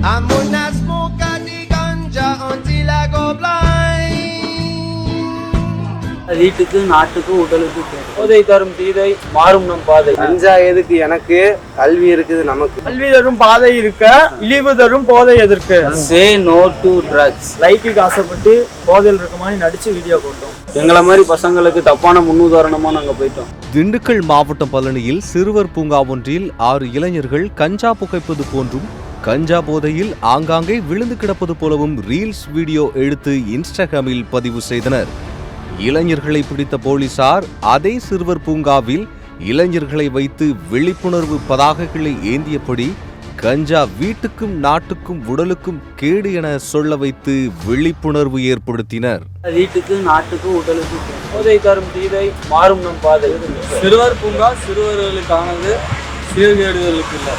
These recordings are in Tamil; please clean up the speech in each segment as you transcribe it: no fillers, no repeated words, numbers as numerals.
I'm gonna smoke a the ganja until I go blind. வீட்டுக்கு நாட்டுக்கு உடலுக்கு போதை தரும் தீதை மாறும் நம் பாதை. கஞ்சா எதுக்கு எனக்கு, கல்வி இருக்குது நமக்கு. கல்வி தரும் பாதை இருக்க, இழிவு தரும் போதை எதற்கு. Say no to drugs. லைக்குக்கு ஆசைப்பட்டு போதையில் இருக்க மாதிரி நடிச்சு வீடியோ போட்டோம். எங்களை மாதிரி பசங்களுக்கு தப்பான முன்னுதாரணமா நாங்க போயிட்டோம். திண்டுக்கல் மாவட்டம் பழனியில் சிறுவர் பூங்கா ஒன்றில் 6 இளைஞர்கள் கஞ்சா புகைப்பது போன்றும் கஞ்சா போதையில் ஆங்காங்கே விழுந்து கிடப்பது போலவும் ரீல்ஸ் வீடியோ எடுத்து இன்ஸ்டாகிராமில் பதிவு செய்தனர். இளைஞர்களை பிடித்த போலீசார் அதே சிறுவர் பூங்காவில் இளைஞர்களை வைத்து விழிப்புணர்வு பதாகைகளை ஏந்தியபடி கஞ்சா வீட்டுக்கும் நாட்டுக்கும் உடலுக்கும் கேடு என சொல்ல வைத்து விழிப்புணர்வு ஏற்படுத்தினர். வீட்டுக்கு நாட்டுக்கு உடலுக்கு போதை தரும் தீதை மாறும் நம் பாதை. சிறுவர் பூங்கா சிறுவர்களுக்கானது, சீர்கேடுகளுக்கு இல்லை.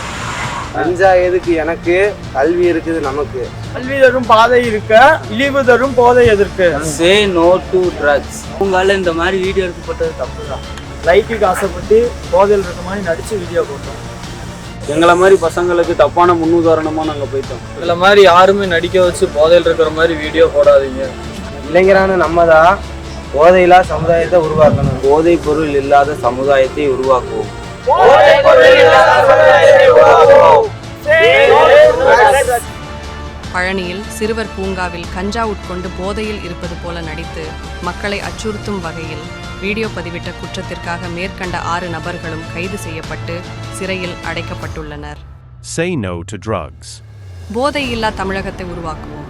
கஞ்சா எதுக்கு எனக்கு, கல்வி இருக்குது நமக்கு. கல்வி தரும் பாதை இருக்க, இழிவு தரும் போதை எதற்கு. Say no to drugs. உங்களால இந்த மாதிரி வீடியோ எடுக்கப்பட்டது தப்பு தான். லைக்குக்கு ஆசைப்பட்டு போதையில் இருக்க மாதிரி நடிச்சு வீடியோ போட்டோம். எங்களை மாதிரி பசங்களுக்கு தப்பான முன்னுதாரணமா நாங்க போயிட்டோம். இதில் மாதிரி யாருமே நடிக்க வச்சு போதையில் இருக்கிற மாதிரி வீடியோ போடாதீங்க. இளைஞரான நம்ம தான் போதையில்லா சமுதாயத்தை உருவாக்கணும். போதைப் பொருள் இல்லாத சமுதாயத்தை உருவாக்குவோம். பழனியில் சிறுவர் பூங்காவில் கஞ்சா உட்கொண்டு போதையில் இருப்பது போல நடித்து மக்களை அச்சுறுத்தும் வகையில் வீடியோ பதிவிட்ட குற்றத்திற்காக மேற்கண்ட 6 நபர்களும் கைது செய்யப்பட்டு சிறையில் அடைக்கப்பட்டுள்ளனர். Say no to drugs. போதையில்லா தமிழகத்தை உருவாக்குவோம்.